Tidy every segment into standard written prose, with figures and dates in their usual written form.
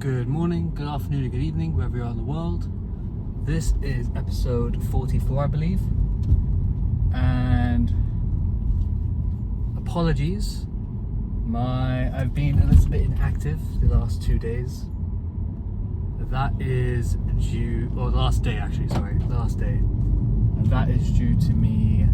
Good morning, good afternoon, and good evening, wherever you are in the world. This is episode 44, I believe. And apologies, I've been a little bit inactive the last 2 days. That is due, or the last day actually, sorry, the last day. And that is due to me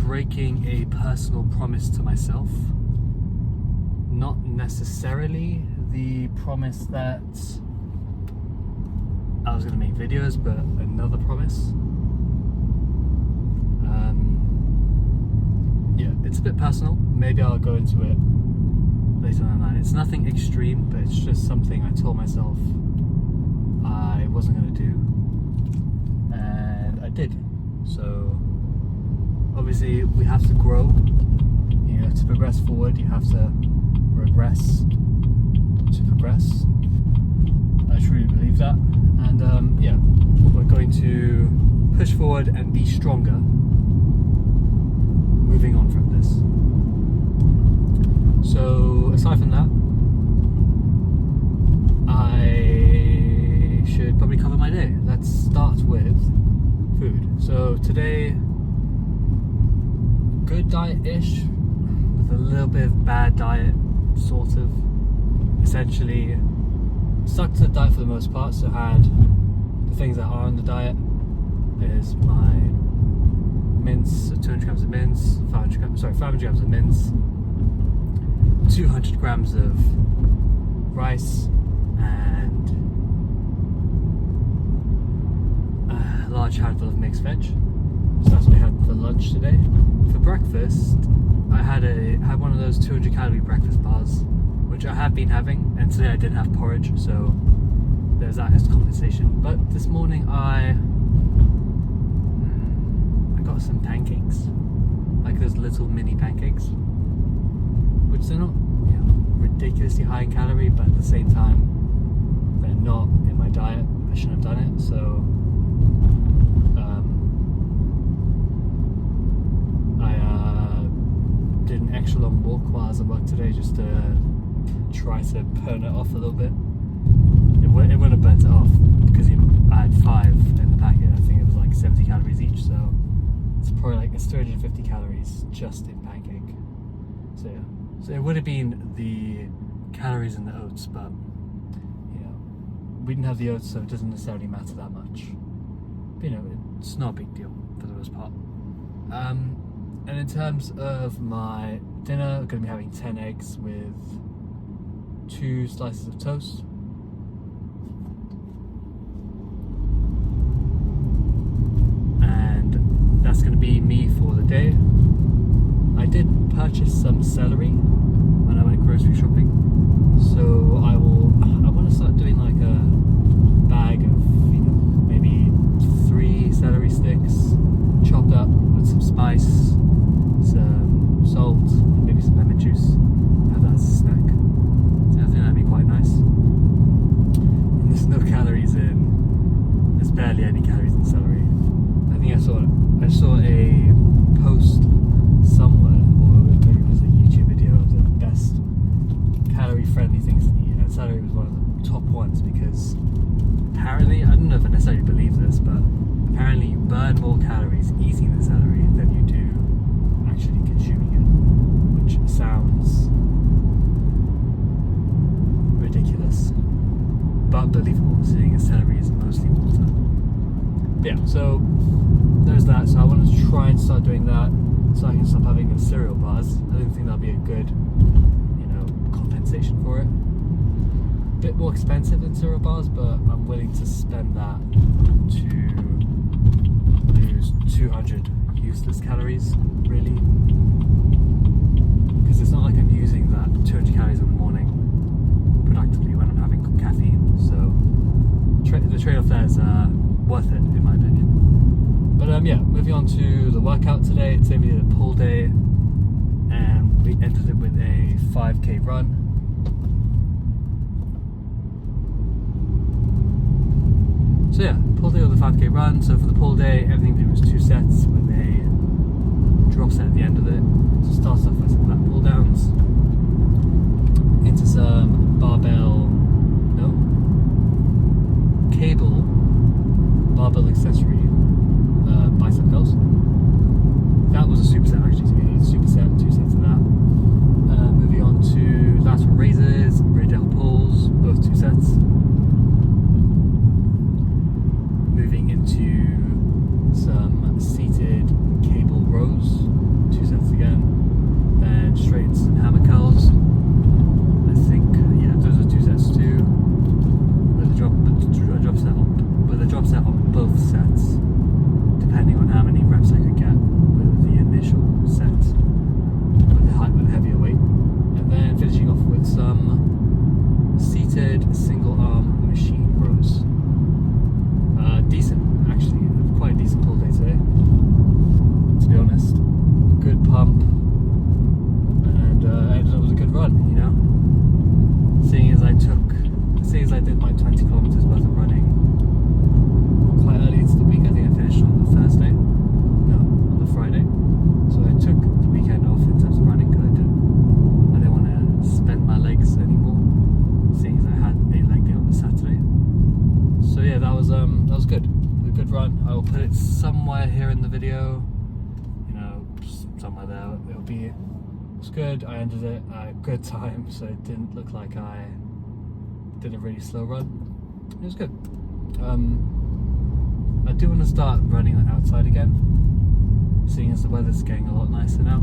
breaking a personal promise to myself. Not necessarily the promise that I was going to make videos, but another promise. Yeah, it's a bit personal. Maybe I'll go into it later on the line. It's nothing extreme, but it's just something I told myself I wasn't going to do, and I did. So obviously we have to grow. You know, to progress forward, you have to regress to progress. I truly believe that, and yeah, we're going to push forward and be stronger moving on from this. So aside from that, I should probably cover my day. Let's start with food. So today, good diet-ish with a little bit of bad diet, sort of. Essentially stuck to the diet for the most part, so had the things that are on the diet is my mince, so 200 grams of mince, 500 grams of mince, 200 grams of rice, and a large handful of mixed veg. So that's what I had for lunch today. For breakfast, I had one of those 200 calorie breakfast bars, which I have been having, and today I did have porridge, so there's that as compensation. But this morning I got some pancakes, like those little mini pancakes, which they're not, you know, ridiculously high in calorie, but at the same time they're not in my diet. I shouldn't have done it, so did an extra long walk while I was at work today, just to try to burn it off a little bit. It wouldn't have burnt it off because I had 5 in the packet. I think it was like 70 calories each, so it's probably like 350 calories just in pancake. So yeah, so it would have been the calories in the oats, but you know, we didn't have the oats, so it doesn't necessarily matter that much. But, you know, it's not a big deal for the most part. And in terms of my dinner, I'm going to be having 10 eggs with 2 slices of toast. And that's going to be me for the day. I did purchase some celery when I went grocery shopping, so I want to start doing like a bag of, you know, maybe 3 celery sticks chopped up with some spice, some salt, and maybe some lemon juice. Have that as a snack. So I think that'd be quite nice. And there's no calories in. There's barely any calories in celery. I think I saw a post somewhere, or maybe it was a YouTube video of the best calorie-friendly things to eat, and celery was one of the top ones because apparently, I don't know if I necessarily believe this, but apparently you burn more calories eating the celery than you do actually consuming it, which sounds ridiculous but believable, seeing as celery is mostly water. But yeah, so there's that. So I want to try and start doing that so I can stop having those cereal bars. I don't think that'll be a good, you know, compensation for it. A bit more expensive than cereal bars, but I'm willing to spend that to lose 200 useless calories, really, because it's not like I'm using that 200 calories in the morning productively when I'm having caffeine, so the trade-off there is worth it in my opinion. But yeah, moving on to the workout today. Today we did a pull day, and we ended it with a 5k run. So yeah, pull day with a 5k run. So for the pull day, everything was 2 sets with a drop set at the end of it. So it starts off with some lat pull downs. In into some cable barbell accessory bicep curls. That was a superset actually, so we need a superset, 2 sets of that. Moving on to lateral raises, radial pulls, both 2 sets. Moving into some seated cable rows, 2 sets again. Then straight into some hammer curls. I think, yeah, those are 2 sets too. With a drop set on both sets, depending on how many reps I could get with the initial set with the heavier weight. And then finishing off with some seated single arm machine rows. Decent, actually, quite a decent pull day today, to be honest. Good pump, and ended up with a good run, you know. Seeing as I did my 20 kilometers worth of running quite early into the week. I think I finished on the Thursday, no, on the Friday. So I took the weekend off in terms of running because I didn't want to spend my legs anymore, seeing as I had a leg day on the Saturday. So yeah, that was good. A good run. I will put it somewhere here in the video, you know, somewhere there. It was good. I ended it at a good time, so it didn't look like I did a really slow run. It was good. I do want to start running outside again, seeing as the weather's getting a lot nicer now.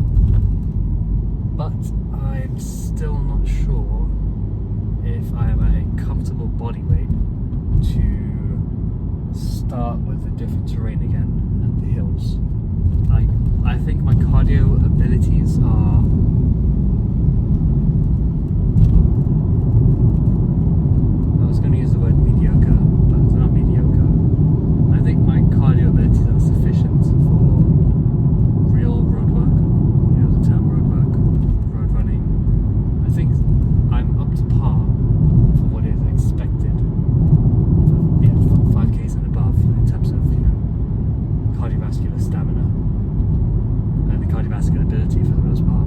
But I'm still not sure if I am at a comfortable body weight to start with the different terrain again and the hills. I think my cardio abilities are I was going to use the word mediocre, but it's not mediocre. I think my cardio abilities are sufficient for real road work, you know, the term road work, road running. I think I'm up to par for what is expected for 5Ks and above in terms of, you know, cardiovascular stamina and the cardiovascular ability for the most part.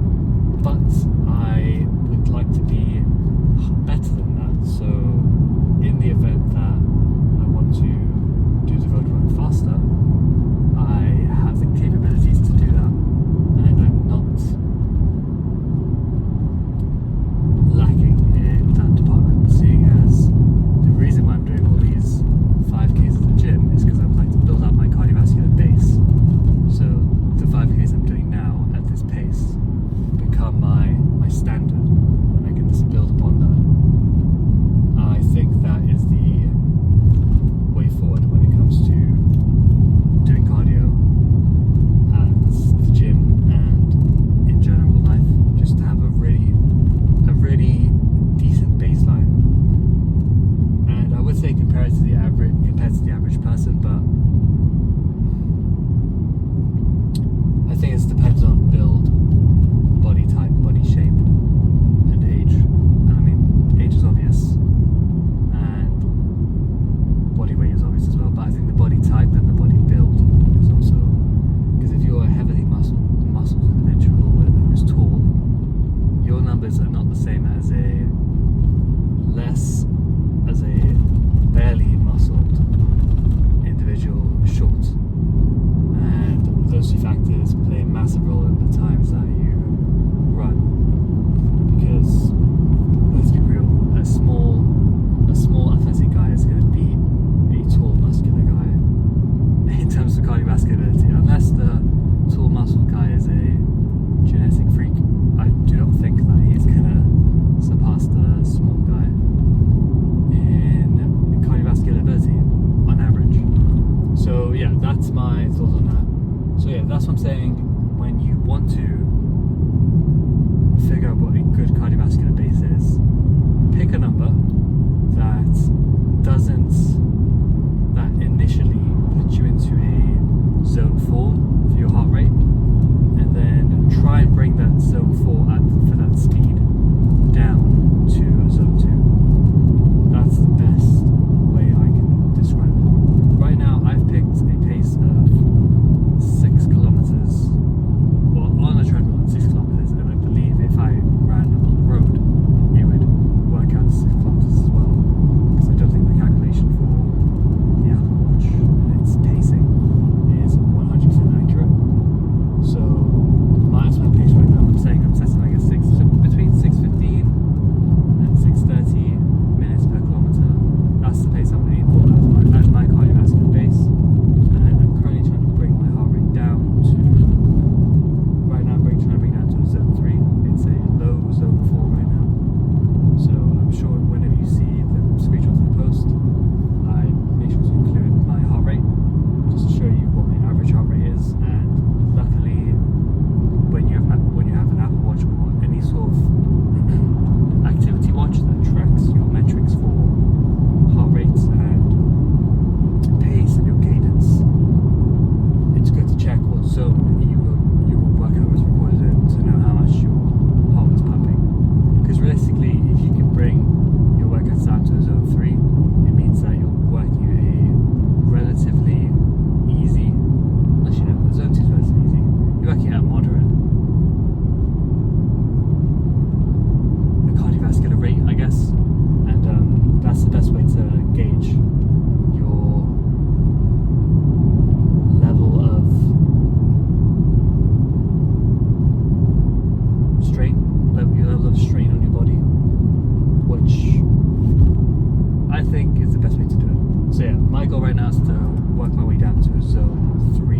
So yeah, my goal right now is to work my way down to zone 3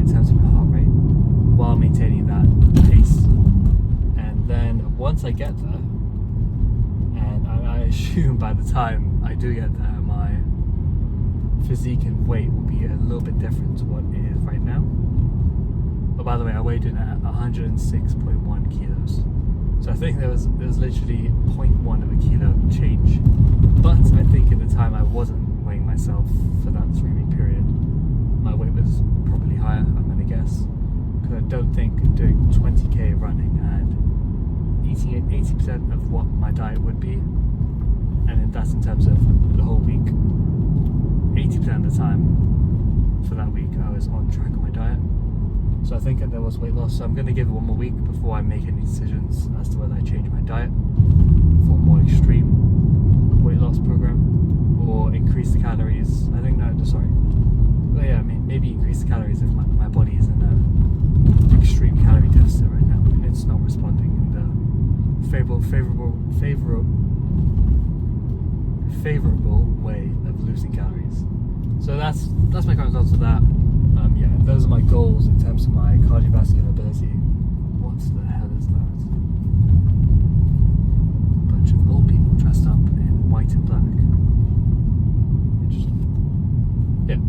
in terms of my heart rate while maintaining that pace. And then once I get there, and I assume by the time I do get there, my physique and weight will be a little bit different to what it is right now. But by the way, I weighed in at 106.1 kilos. So I think there was literally 0.1 of a kilo change. But I think at the time I wasn't weighing myself for that 3-week period. My weight was probably higher, I'm going to guess. Because I don't think doing 20k running and eating 80% of what my diet would be, and that's in terms of the whole week, 80% of the time for that week I was on track on my diet. So I think that there was weight loss. So I'm going to give it one more week before I make any decisions as to whether I change my diet for a more extreme weight loss program or increase the calories. I think maybe increase the calories if my body is in an extreme calorie deficit right now and it's not responding in the favorable way of losing calories. So that's my current thoughts of that. Those are my goals in terms of my cardiovascular ability. What the hell is that? A bunch of old people dressed up in white and black. Interesting. Yeah,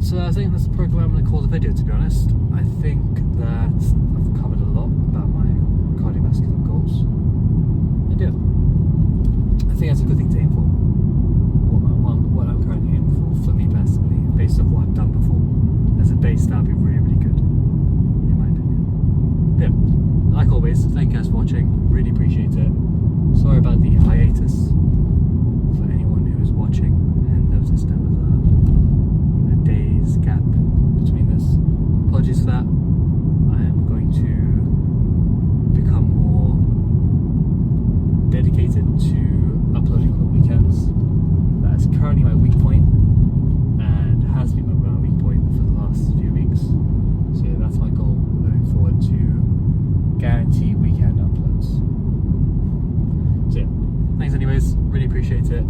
so I think that's the program I'm going to call the video, to be honest. I think that I've covered a lot about my cardiovascular goals. And yeah, I think that's a good thing to aim for. What I'm currently aiming for me personally, based on what I've done before. As a base, that would be really, really good, in my opinion. But yeah, like always, thank you guys for watching. Really appreciate it. Sorry about the hiatus for anyone who is watching and noticed there was a day's gap between this. Apologies for that. I am going to become more dedicated to uploading on the weekends. That is currently my weak point and has been my weak point for the last few weeks. So yeah, that's my goal moving forward, to guarantee weekend uploads. So yeah, thanks anyways, really appreciate it.